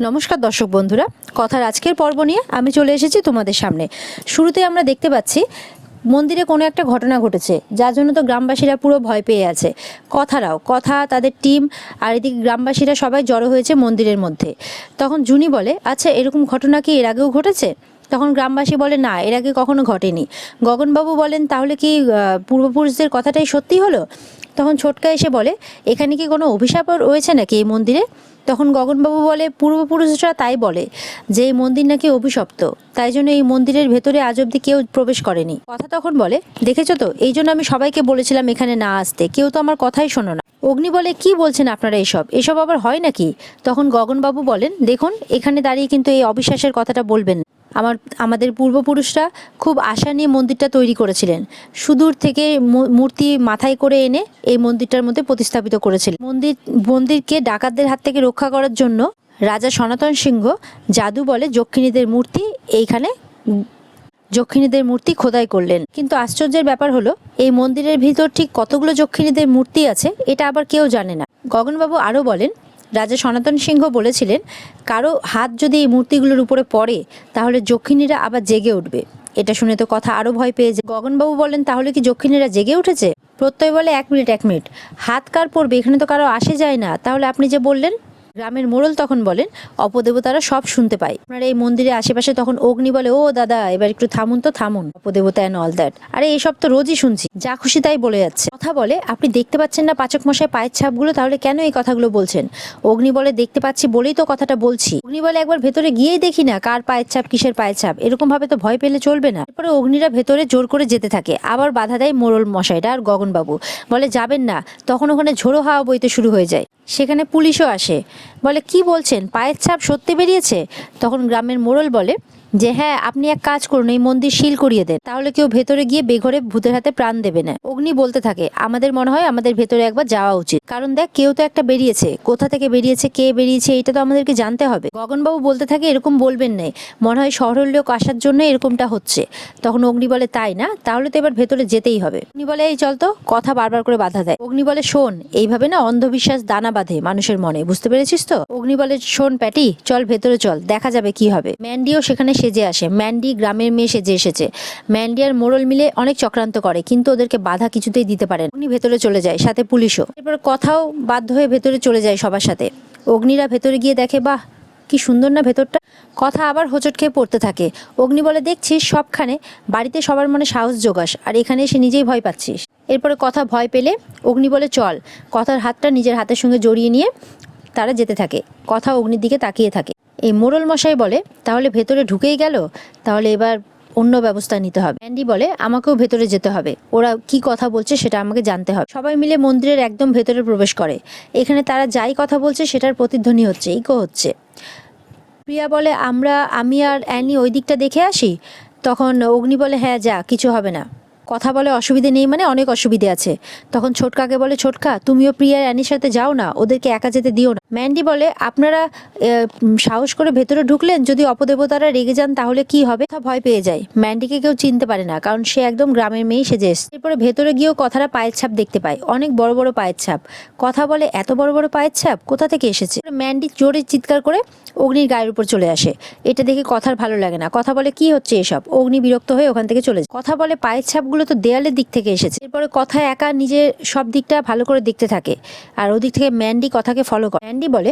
নমস্কার দর্শক বন্ধুরা, কথার আজকের পর্ব নিয়ে আমি চলে এসেছি তোমাদের সামনে। শুরুতে আমরা দেখতে পাচ্ছি মন্দিরে কোনো একটা ঘটনা ঘটেছে, যার জন্য তো গ্রামবাসীরা পুরো ভয় পেয়ে আছে। কথা তাদের টিম আর এদিকে গ্রামবাসীরা সবাই জড়ো হয়েছে মন্দিরের মধ্যে। তখন জুনি বলে, আচ্ছা এরকম ঘটনা কি এর আগেও ঘটেছে? তখন গ্রামবাসী বলে, না, এর আগে কখনো ঘটেনি। গগনবাবু বলেন, তাহলে কি পূর্বপুরুষদের কথাটাই সত্যি হলো? তখন ছোটকা এসে বলে, এখানে কি কোনো অভিশাপ রয়েছে নাকি এই মন্দিরে? তখন গগনবাবু বলে, পূর্বপুরুষরা তাই বলে যে এই মন্দির নাকি অভিশপ্ত, তাই জন্য এই মন্দিরের ভেতরে আজ অব্দি কেউ প্রবেশ করেনি। কথা তখন বলে, দেখেছো তো, এই জন্য আমি সবাইকে বলেছিলাম এখানে না আসতে, কেউ তো আমার কথাই শোনো না। অগ্নি বলে, কি বলছেন আপনারা, এসব আবার হয় নাকি? তখন গগনবাবু বলেন, দেখুন, এখানে দাঁড়িয়ে কিন্তু এই অবিশ্বাসের কথাটা বলবেন। আমাদের পূর্বপুরুষরা খুব আশা নিয়ে মন্দিরটা তৈরি করেছিলেন। সুদূর থেকে মূর্তি মাথায় করে এনে এই মন্দিরটার মধ্যে প্রতিস্থাপিত করেছিলেন। মন্দিরকে ডাকাতদের হাত থেকে রক্ষা করার জন্য রাজা সনাতন সিংহ জাদু বলে যক্ষিণীদের মূর্তি খোদাই করলেন। কিন্তু আশ্চর্যের ব্যাপার হলো, এই মন্দিরের ভিতর ঠিক কতগুলো যক্ষিণীদের মূর্তি আছে এটা আবার কেউ জানে না। গগনবাবু আরও বলেন, রাজা সনাতন সিংহ বলেছিলেন, কারো হাত যদি এই মূর্তিগুলোর উপরে পড়ে তাহলে যক্ষিণীরা আবার জেগে উঠবে। এটা শুনে তো কথা আরও ভয় পেয়ে যায়। গগনবাবু বলেন, তাহলে কি যক্ষিণীরা জেগে উঠেছে? প্রত্যয় বলে, এক মিনিট, হাত কার পড়বে, এখানে তো কারো আসে যায় না, তাহলে আপনি যে বললেন? গ্রামের মোড়ল তখন বলেন, অপদেবতারা সব শুনতে পায়। আপনারা এই মন্দিরের আশেপাশে। তখন অগ্নি বলে, ও দাদা, এবার একটু থামুন, অপদেবতা অ্যান্ড অল দ্যাট। আরে এসব তো রোজই শুনছি, যা খুশি তাই বলে যাচ্ছে। কথা বলে, আপনি দেখতে পাচ্ছেন না পাচক মশাই পায়ের ছাপগুলো, তাহলে কেন এই কথাগুলো বলছেন? অগ্নি বলে, দেখতে পাচ্ছি বলেই তো কথাটা বলছি। অগ্নি বলে, একবার ভেতরে গিয়েই দেখি না কার পায়ের ছাপ, কিসের পায়ের ছাপ, এরকম ভাবে তো ভয় পেলে চলবে না। এরপরে অগ্নিরা ভেতরে জোর করে যেতে থাকে, আবার বাধা দেয় মোড়ল মশাইরা আর গগনবাবু। বলে, যাবেন না। তখন ওখানে ঝোড়ো হাওয়া বইতে শুরু হয়ে যায়। সেখানে পুলিশও আসে। বলে, কি বলছেন, পায়ের ছাপ সত্যি বেরিয়েছে? তখন গ্রামের মোড়ল বলে যে, হ্যাঁ, আপনি এক কাজ করুন, এই মন্দির সিল করিয়ে দেন, তাহলে কেউ ভেতরে গিয়ে বেঘরে ভূতের হাতে প্রাণ দেবে না। অগ্নি বলতে থাকে, আমাদের মনে হয় আমাদের ভেতরে একবার যাওয়া উচিত, কারণ দেখ, কেউ তো একটা বেরিয়েছে, কোথা থেকে বেরিয়েছে, কে বেরিয়েছে, এটা তো আমাদেরকে জানতে হবে। গগনবাবু বলতে থাকে, এরকম বলবেন না, মনে হয় শহরের লোক আসার জন্য এরকমটা হচ্ছে। তখন অগ্নি বলে, তাই না? তাহলে তো এবার ভেতরে যেতেই হবে। অগ্নি বলে, এই চল তো। কথা বারবার করে বাধা দেয়। অগ্নি বলে, শোন, এইভাবে না অন্ধবিশ্বাস দানা বাঁধে মানুষের মনে, বুঝতে পেরেছিস তো? অগ্নি বলে, শোন প্যাটি, চল ভেতরে চল, দেখা যাবে কি হবে। ম্যান্ডিও সেখানে সেজে আসে। ম্যান্ডি গ্রামের মেয়ে সেজে এসেছে। ম্যান্ডি আর মোড়ল মিলে অনেক চক্রান্ত করে, কিন্তু ওদেরকে বাধা কিছুতেই দিতে পারেন। অগ্নি ভেতরে চলে যায়, সাথে পুলিশও। এরপর কথাও বাধ্য হয়ে ভেতরে চলে যায় সবার সাথে। অগ্নিরা ভেতরে গিয়ে দেখে, বাহ, কি সুন্দর না ভেতরটা। কথা আবার হোঁচট খেয়ে পড়তে থাকে। অগ্নি বলে, দেখছিস, সবখানে বাড়িতে সবার মনে সাহস যোগাস, আর এখানে এসে নিজেই ভয় পাচ্ছিস। এরপরে কথা ভয় পেলে অগ্নি বলে, চল। কথার হাতটা নিজের হাতের সঙ্গে জড়িয়ে নিয়ে তারা যেতে থাকে। কথা অগ্নির দিকে তাকিয়ে থাকে। এই মোড়ল মশাই বলে, তাহলে ভেতরে ঢুকেই গেল, তাহলে এবার অন্য ব্যবস্থা নিতে হবে। অ্যান্ডি বলে, আমাকেও ভেতরে যেতে হবে, ওরা কি কথা বলছে সেটা আমাকে জানতে হবে। সবাই মিলে মন্দিরের একদম ভেতরে প্রবেশ করে। এখানে তারা যাই কথা বলছে সেটার প্রতিধ্বনি হচ্ছে, ইকো হচ্ছে। প্রিয়া বলে, আমি আর অ্যানি ওই দিকটা দেখে আসি। তখন অগ্নি বলে, হ্যাঁ যা, কিছু হবে না। কথা বলে, অসুবিধে নেই মানে? অনেক অসুবিধে আছে। তখন ছোটকাকে বলে, ছোটকা, তুমিও প্রিয়ার অ্যানির সাথে যাও না, ওদেরকে একা যেতে দিও না। ম্যান্ডি বলে, আপনারা সাহস করে ভেতরে ঢুকলেন, যদি অপদেবতারা রেগে যান তাহলে কি হবে? ভয় পেয়ে যায়। ম্যান্ডিকে কেউ চিনতে পারে না, কারণ সে একদম গ্রামের মেয়েই সেজে এসেছে। এরপরে ভেতরে গিয়েও কথারা পায়ের ছাপ দেখতে পায়, অনেক বড় বড় পায়ের ছাপ। কথা বলে, এত বড় বড় পায়ের ছাপ কোথা থেকে এসেছে? ম্যান্ডি জোরে চিৎকার করে অগ্নির গায়ের উপর চলে আসে। এটা দেখে কথার ভালো লাগে না। কথা বলে, কি হচ্ছে এসব? অগ্নি বিরক্ত হয়ে ওখান থেকে চলে যায়। কথা বলে, পায়ের ছাপগুলো তো দেয়ালের দিক থেকে এসেছে। এরপরে কথা একা নিজের সব দিকটা ভালো করে দেখতে থাকে, আর ওদিক থেকে ম্যান্ডি কথাকে ফলো করে। ম্যান্ডি বলে,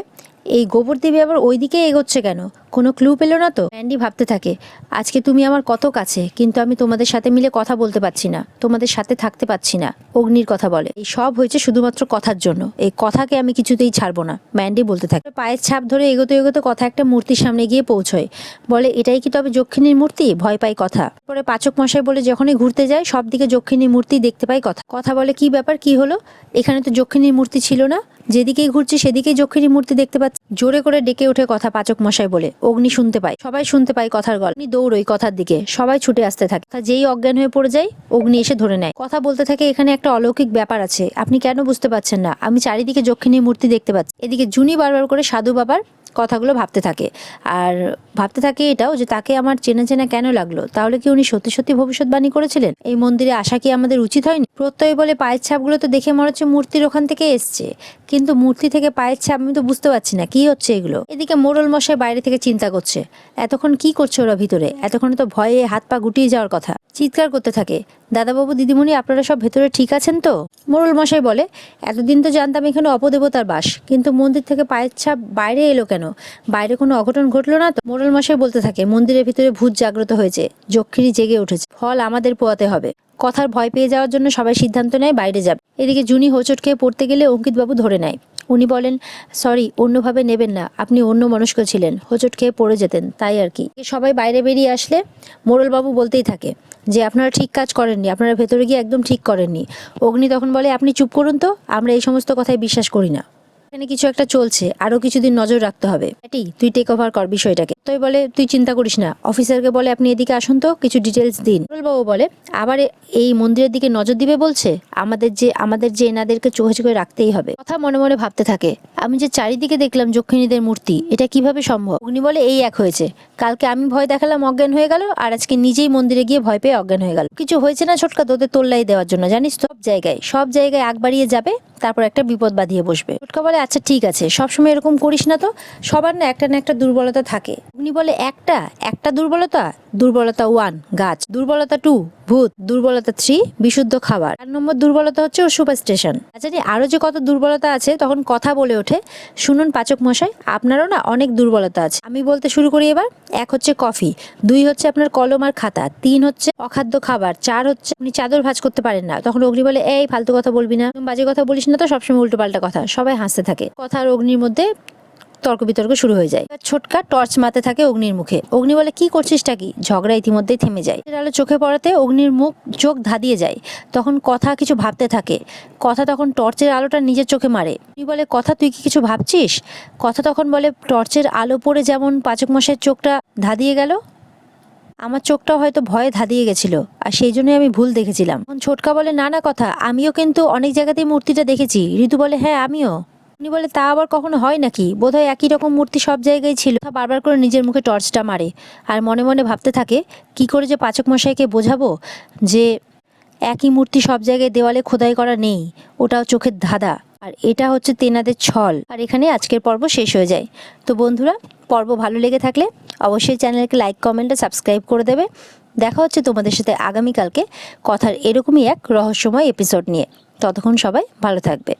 এই গোবর দেবী আবার ওই দিকে এগোচ্ছে কেন? কোনো ক্লু পেল না তো? ম্যান্ডি ভাবতে থাকে, আজকে তুমি আমার কত কাছে, কিন্তু আমি তোমাদের সাথে মিলে কথা বলতে পারছি না, তোমাদের সাথে থাকতে পারছি না। অগ্নির কথা বলে, এই সব হয়েছে শুধুমাত্র কথার জন্য, এই কথাকে আমি কিছুতেই ছাড়বো না। ম্যান্ডি বলতে থাকে। পায়ের ছাপ ধরে এগোতে এগোতে কথা একটা মূর্তির সামনে গিয়ে পৌঁছয়। বলে, এটাই কি তবে যক্ষিণীর মূর্তি? ভয় পাই কথা। পরে পাচক মশাই বলে, যখনই ঘুরতে যায় সব দিকে যক্ষিণীর মূর্তি দেখতে পাই কথা। কথা বলে, কি ব্যাপার, কি হলো? এখানে তো যক্ষিণীর মূর্তি ছিল না, যেদিকেই ঘুরছি সেদিকেই যক্ষিণীর মূর্তি দেখতে পাচ্ছি। জোরে করে ডেকে ওঠে কথা পাচক মশাই বলে। অগ্নি শুনতে পায়, সবাই শুনতে পায় কথার গল্প। অগ্নি দৌড়ই কথার দিকে, সবাই ছুটে আসতে থাকে। যেই অজ্ঞান হয়ে পড়ে যায়, অগ্নি এসে ধরে নেয়। কথা বলতে থাকে, এখানে একটা অলৌকিক ব্যাপার আছে, আপনি কেন বুঝতে পারছেন না? আমি চারিদিকে যক্ষিণীর মূর্তি দেখতে পাচ্ছি। এদিকে জুনি বারবার করে সাধু বাবার কথাগুলো ভাবতে থাকে, আর ভাবতে থাকে এটাও যে তাকে আমার চেনা চেনা কেন লাগলো? তাহলে কি উনি সত্যি সত্যি ভবিষ্যৎবাণী করেছিলেন? এই মন্দিরে আসা কি আমাদের উচিত হয়নি? প্রত্যয় বলে, পায়ের ছাপগুলো তো দেখে মনে হচ্ছে মূর্তির ওখান থেকে এসছে, কিন্তু মূর্তি থেকে পায়ের ছাপ আমি তো বুঝতে পারছি না কি হচ্ছে এগুলো। এদিকে মোড়ল মশাই বাইরে থেকে চিন্তা করছে, এতক্ষণ কি করছে ওরা ভিতরে, এতক্ষণ তো ভয়ে হাত পা গুটিয়ে যাওয়ার কথা। চিৎকার করতে থাকে, দাদাবাবু দিদিমণি আপনারা সব ভেতরে ঠিক আছেন তো? মোড়ল মশাই বলে, এতদিন তো জানতাম এখানে অপদেবতার বাস, কিন্তু মন্দির থেকে পায়ের ছাপ বাইরে এলো কেন? বাইরে কোনো অঘটন ঘটলো না তো? মোড়ল মশাই বলতে থাকে, মন্দিরের ভিতরে ভূত জাগ্রত হয়েছে, যক্ষিণী জেগে উঠেছে, ফল আমাদের পোয়াতে হবে। কথার ভয় পেয়ে যাওয়ার জন্য সবাই সিদ্ধান্ত নেয় বাইরে যাবে। এদিকে জুনি হোঁচট খেয়ে পড়তে গেলে অঙ্কিতবাবু ধরে নেয়। উনি বলেন, সরি, অন্যভাবে নেবেন না, আপনি অন্য মনস্ক ছিলেন, হোঁচট খেয়ে পড়ে যেতেন, তাই আর কি। সবাই বাইরে বেরিয়ে আসলে মোড়লবাবু বলতেই থাকে যে আপনারা ঠিক কাজ করেননি, আপনারা ভেতরে গিয়ে একদম ঠিক করেননি। অগ্নি তখন বলে, আপনি চুপ করুন তো, আমরা এই সমস্ত কথায় বিশ্বাস করি না। এখানে কিছু একটা চলছে, আরো কিছুদিন নজর রাখতে হবে। তুই টেক ওভার কর বিষয়টাকে। তুই বলে, তুই চিন্তা করিস না। অফিসারকে বলে, আপনি এদিকে আসুন তো, কিছু ডিটেলস দিন। বাবু বলে, আবার এই মন্দিরের দিকে নজর দিবে বলছে, আমাদের যে এনাদেরকে চোখে চোখে রাখতেই হবে। কথা মনে মনে ভাবতে থাকে, আমি যে চারিদিকে দেখলাম যক্ষিণীদের মূর্তি, এটা কিভাবে সম্ভব? অগ্নি বলে, এই এক হয়েছে, কালকে আমি ভয় দেখালাম অজ্ঞান হয়ে গেল, আর আজকে নিজেই মন্দিরে গিয়ে ভয় পেয়ে অজ্ঞান হয়ে গেল। কিছু হয়েছে না ছোটকা, তোদের তোল্লাই দেওয়ার জন্য, জানিস তো? সব জায়গায় আগ বাড়িয়ে যাবে, তারপর একটা বিপদ বাঁধিয়ে বসবে। ছোটকা বলে, আচ্ছা ঠিক আছে, সবসময় এরকম করিস না তো, সবার না একটা দুর্বলতা থাকে। উনি বলে, একটা দুর্বলতা 1 গাছ, দুর্বলতা 2 ভূত, দুর্বলতা 3 বিশুদ্ধ খাবার, 4 নম্বর দুর্বলতা হচ্ছে ও সুপারস্টেশন। আচ্ছা আরো যে কত দুর্বলতা আছে। তখন কথা বলে ওঠে, শুনুন পাচক মশাই, আপনারও না অনেক দুর্বলতা আছে। আমি বলতে শুরু করি এবার। 1 হচ্ছে কফি, 2 হচ্ছে আপনার কলম আর খাতা, 3 হচ্ছে অখাদ্য খাবার, 4 হচ্ছে আপনি চাদর ভাঁজ করতে পারেন না। তখন অগ্নি বলে, এই ফালতু কথা বলবি না, বাজে কথা বলিস না তো, সবসময় উল্টো পাল্টা কথা। সবাই হাসতে থাকে। কথা আর অগ্নির মধ্যে তর্ক বিতর্ক শুরু হয়ে যায়। ছোটকা টর্চ মারতে থাকে অগ্নির মুখে। অগ্নি বলে, কি করছিসটা কি? ঝগড়া ইতিমধ্যেই থেমে যায়। আলো চোখে পড়াতে অগ্নির চোখ ধাঁধিয়ে যায়। তখন কথা কিছু ভাবতে থাকে। কথা তখন টর্চের আলোটা নিজের চোখে মারে। তুই বলে, কথা তুই কি কিছু ভাবছিস? কথা তখন বলে, টর্চের আলো পড়ে যেমন পাচক মশাইয়ের চোখটা ধাঁধিয়ে গেল, আমার চোখটাও হয়তো ভয়ে ধাঁধিয়ে গেছিল, আর সেই জন্যই আমি ভুল দেখেছিলাম। ছোটকা বলে, না কথা, আমিও কিন্তু অনেক জায়গাতেই মূর্তিটা দেখেছি। ঋতু বলে, হ্যাঁ আমিও। উনি বলে, তা আবার কখনো হয় নাকি? বোধহয় একই রকম মূর্তি সব জায়গায় ছিল। বারবার করে নিজের মুখে টর্চটা মারে, আর মনে মনে ভাবতে থাকে, কি করে যে পাচক মশাইকে বোঝাবো যে একই মূর্তি সব জায়গায় দেওয়ালে খোদাই করা নেই, ওটাও চোখের ধাঁধা, আর এটা হচ্ছে তেনাদের ছল। আর এখানে আজকের পর্ব শেষ হয়ে যায়। তো বন্ধুরা, পর্ব ভালো লেগে থাকলে অবশ্যই চ্যানেলকে লাইক, কমেন্ট আর সাবস্ক্রাইব করে দেবে। দেখা হচ্ছে তোমাদের সাথে আগামীকালকে কথার এরকমই এক রহস্যময় এপিসোড নিয়ে। ততক্ষণ সবাই ভালো থাকবে।